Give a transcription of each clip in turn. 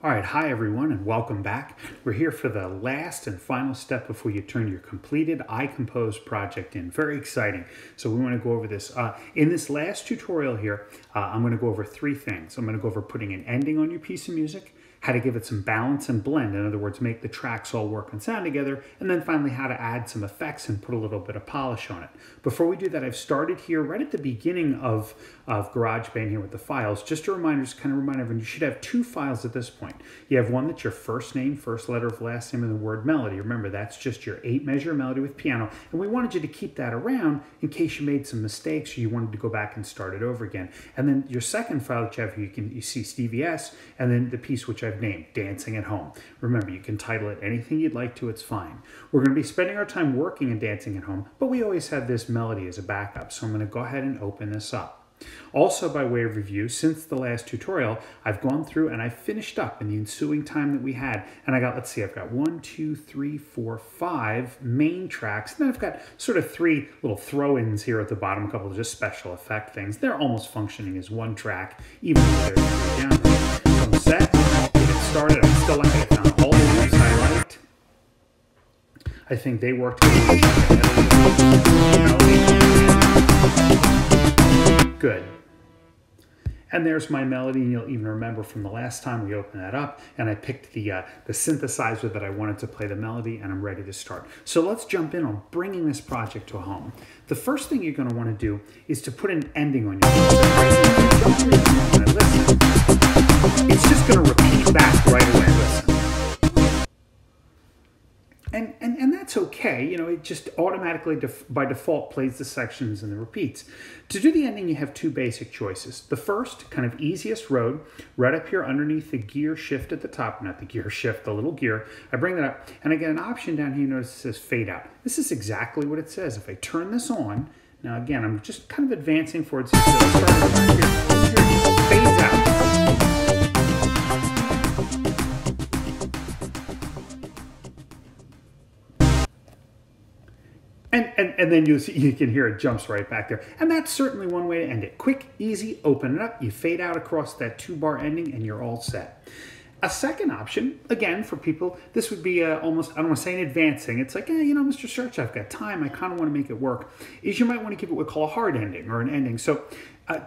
All right, hi everyone and welcome back. We're here for the last and final step before you turn your completed iCompose project in. Very exciting. So we want to go over this. In this last tutorial here, I'm going to go over three things. I'm going to go over putting an ending on your piece of music, how to give it some balance and blend, in other words, make the tracks all work and sound together, and then finally how to add some effects and put a little bit of polish on it. Before we do that, I've started here right at the beginning of GarageBand here with the files. Just a reminder, just kind of remind everyone, you should have two files at this point. You have one that's your first name, first letter of last name, and the word melody. Remember, that's just your 8-measure melody with piano, and we wanted you to keep that around in case you made some mistakes or you wanted to go back and start it over again. And then your second file that you have, you see Stevie S, and then the piece which I've named Dancing at Home. Remember, you can title it anything you'd like to, it's fine. We're going to be spending our time working and dancing at home, but we always have this melody as a backup, so I'm going to go ahead and open this up. Also, by way of review, since the last tutorial, I've gone through and I finished up in the ensuing time that we had, and I got, let's see, I've got 1, 2, 3, 4, 5 main tracks, and then I've got sort of 3 little throw-ins here at the bottom, a couple of just special effect things. They're almost functioning as one track, even though they're down there. So I'm set, get it started. I still like it. I found all the loops I liked. I think they worked really good. And there's my melody, and you'll even remember from the last time we opened that up, and I picked the synthesizer that I wanted to play the melody, and I'm ready to start. So let's jump in on bringing this project to a home. The first thing you're going to want to do is to put an ending on your listen. It's just going to repeat back right away. Listen. And that's okay, you know, it just automatically by default plays the sections and the repeats. To do the ending, you have two basic choices. The first, kind of easiest road, right up here underneath the gear shift at the top, not the gear shift, the little gear, I bring that up, and I get an option down here, notice it says fade out. This is exactly what it says. If I turn this on, now again, I'm just kind of advancing forward, so it fades out. And then you can hear it jumps right back there. And that's certainly one way to end it. Quick, easy, open it up, you fade out across that 2-bar ending, and you're all set. A second option, again, for people, this would be almost, I don't want to say in advancing, it's like, you know, Mr. Search, I've got time, I kind of want to make it work, is you might want to give it what we call a hard ending or an ending. So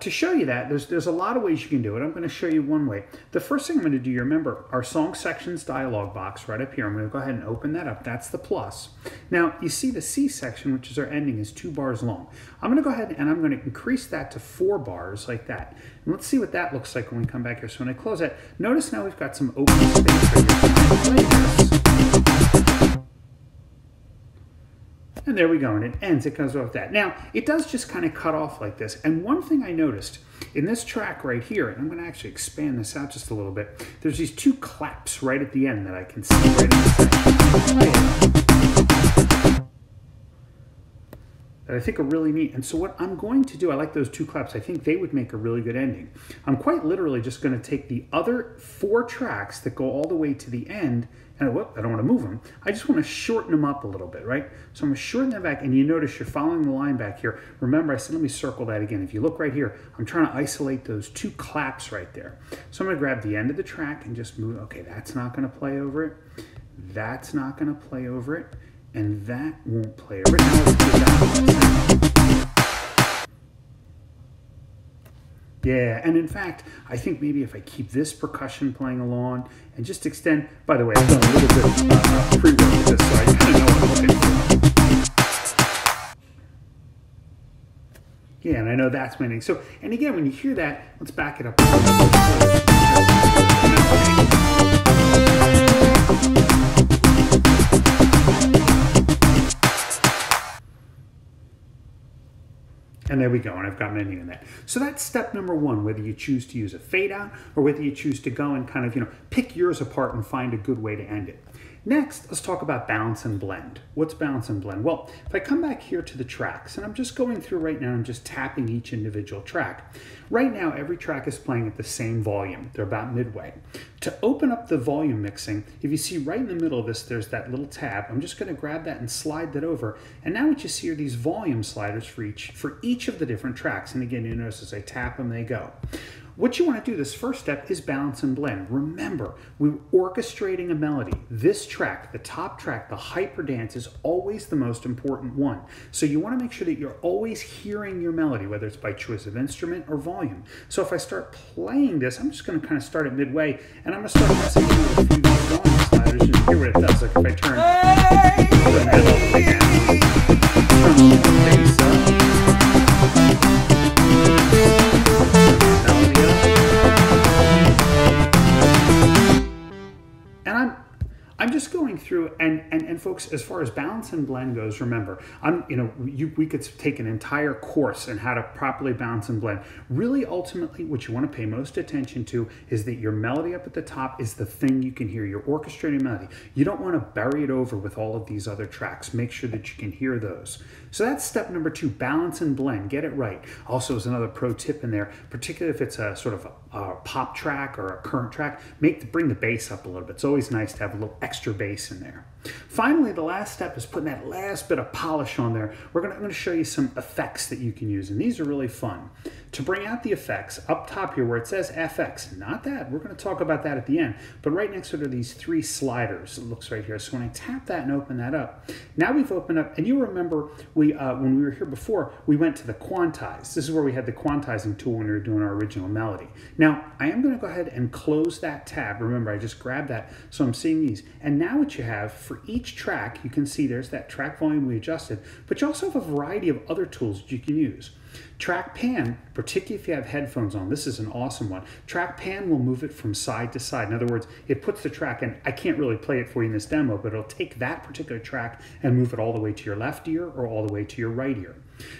to show you that, there's a lot of ways you can do it. I'm going to show you one way. The first thing I'm going to do, you remember, our song sections dialog box right up here. I'm going to go ahead and open that up. That's the plus. Now, you see the C section, which is our ending, is 2 bars long. I'm going to go ahead and I'm going to increase that to 4 bars like that. And let's see what that looks like when we come back here. So when I close that, notice now we've got some open space right here. So I'm going to play this. And there we go, and it ends, it goes off that. Now, it does just kind of cut off like this. And one thing I noticed in this track right here, and I'm going to actually expand this out just a little bit, there's these 2 claps right at the end that I can see right in the section that I think are really neat. And so what I'm going to do, I like those 2 claps. I think they would make a really good ending. I'm quite literally just going to take the other 4 tracks that go all the way to the end, and whoop, I don't want to move them. I just want to shorten them up a little bit, right? So I'm going to shorten them back, and you notice you're following the line back here. Remember, I said, let me circle that again. If you look right here, I'm trying to isolate those 2 claps right there. So I'm going to grab the end of the track and just move. Okay, that's not going to play over it. That's not going to play over it. And that won't play over it. Now let's do that. Yeah, and in fact, I think maybe if I keep this percussion playing along and just extend, by the way, I've done a little bit of pre-work with this, so I kind of know what I'm looking for. Yeah, and I know that's my thing. So, and again, when you hear that, let's back it up. And there we go, and I've got an ending in that. So that's step number 1, whether you choose to use a fade out or whether you choose to go and kind of, you know, pick yours apart and find a good way to end it. Next, let's talk about balance and blend. What's balance and blend? Well, if I come back here to the tracks, and I'm just going through right now and just tapping each individual track. Right now, every track is playing at the same volume. They're about midway. To open up the volume mixing, if you see right in the middle of this, there's that little tab. I'm just going to grab that and slide that over. And now what you see are these volume sliders for each of the different tracks. And again, you notice as I tap them, they go. What you want to do, this first step, is balance and blend. Remember, we're orchestrating a melody. This track, the top track, the hyper dance, is always the most important one. So you want to make sure that you're always hearing your melody, whether it's by choice of instrument or volume. So if I start playing this, I'm just going to kind of start it midway, and I'm going to start messing with a few volume sliders and hear what it does. Like if I turn the middle all the way down, turn the bass up. And I'm just going through and folks, as far as balance and blend goes, remember, we could take an entire course on how to properly balance and blend. Really, ultimately, what you want to pay most attention to is that your melody up at the top is the thing you can hear. Your orchestrating melody. You don't want to bury it over with all of these other tracks. Make sure that you can hear those. So that's step number 2, balance and blend. Get it right. Also, as another pro tip in there, particularly if it's a sort of a pop track or a current track, bring the bass up a little bit. It's always nice to have a little extra bass in there. Finally, the last step is putting that last bit of polish on there. I'm going to show you some effects that you can use, and these are really fun. To bring out the effects, up top here where it says FX, not that, we're going to talk about that at the end, but right next to it are these 3 sliders, it looks right here. So when I tap that and open that up, now we've opened up, and you remember when we were here before, we went to the quantize. This is where we had the quantizing tool when we were doing our original melody. Now, I am going to go ahead and close that tab. Remember, I just grabbed that, so I'm seeing these. And now what you have, for each track, you can see there's that track volume we adjusted, but you also have a variety of other tools that you can use. Track pan, particularly if you have headphones on, this is an awesome one. Track pan will move it from side to side. In other words, it puts the track in. I can't really play it for you in this demo, but it'll take that particular track and move it all the way to your left ear or all the way to your right ear.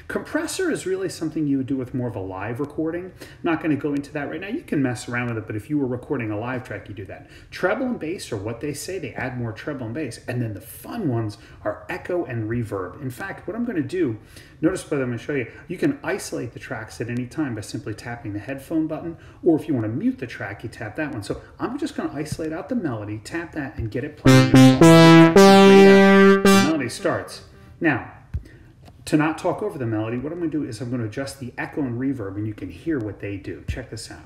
Compressor is really something you would do with more of a live recording. I'm not going to go into that right now. You can mess around with it, but if you were recording a live track, you do that. Treble and bass are what they say. They add more treble and bass. And then the fun ones are echo and reverb. In fact, what I'm going to do, notice what I'm going to show you, you can isolate the tracks at any time by simply tapping the headphone button, or if you want to mute the track, you tap that one. So I'm just going to isolate out the melody, tap that, and get it playing. The melody starts. Now, to not talk over the melody, what I'm going to do is I'm going to adjust the echo and reverb, and you can hear what they do. Check this out.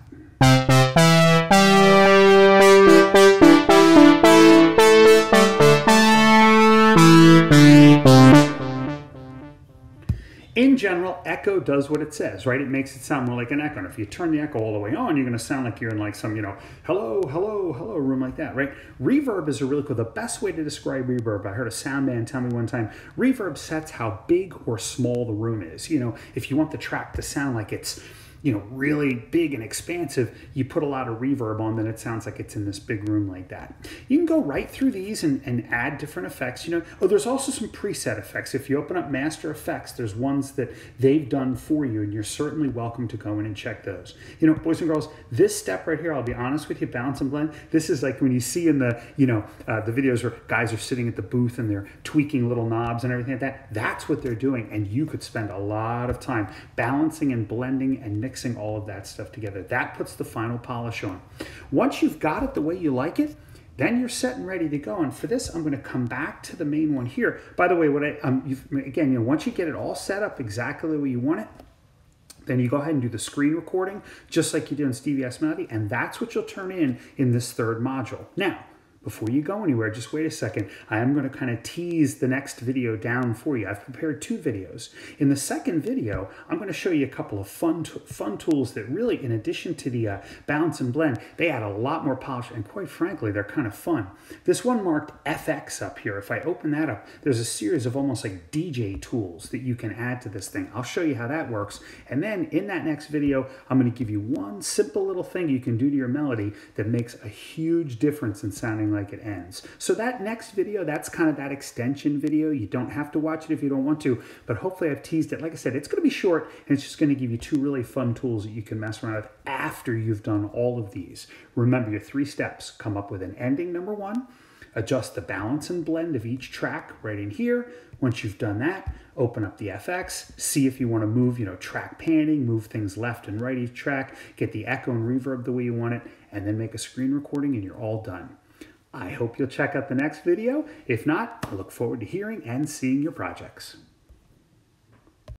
In general, echo does what it says, right? It makes it sound more like an echo. And if you turn the echo all the way on, you're going to sound like you're in like some, hello, hello, hello room like that, right? Reverb is a really cool, the best way to describe reverb, I heard a sound man tell me one time, reverb sets how big or small the room is. If you want the track to sound like it's, really big and expansive, you put a lot of reverb on, then it sounds like it's in this big room like that. You can go right through these and add different effects. There's also some preset effects. If you open up Master Effects, there's ones that they've done for you, and you're certainly welcome to go in and check those. Boys and girls, this step right here, I'll be honest with you, balance and blend, this is like when you see in the, the videos where guys are sitting at the booth and they're tweaking little knobs and everything like that. That's what they're doing, and you could spend a lot of time balancing and blending and mixing all of that stuff together. That puts the final polish on. Once you've got it the way you like it, then you're set and ready to go. And for this, I'm going to come back to the main one here. By the way, once you get it all set up exactly the way you want it, then you go ahead and do the screen recording, just like you did in Stevie S Melody, and that's what you'll turn in this third module. Now, before you go anywhere, just wait a second. I am going to kind of tease the next video down for you. I've prepared 2 videos. In the second video, I'm going to show you a couple of fun tools that really, in addition to the balance and blend, they add a lot more polish, and quite frankly, they're kind of fun. This one marked FX up here. If I open that up, there's a series of almost like DJ tools that you can add to this thing. I'll show you how that works. And then in that next video, I'm going to give you one simple little thing you can do to your melody that makes a huge difference in sounding like it ends. So that next video, that's kind of that extension video. You don't have to watch it if you don't want to, but hopefully I've teased it. Like I said, it's going to be short, and it's just going to give you 2 really fun tools that you can mess around with after you've done all of these. Remember your 3 steps. Come up with an ending, number 1. Adjust the balance and blend of each track right in here. Once you've done that, open up the FX, see if you want to move, track panning, move things left and right each track, get the echo and reverb the way you want it, and then make a screen recording, and you're all done. I hope you'll check out the next video. If not, I look forward to hearing and seeing your projects.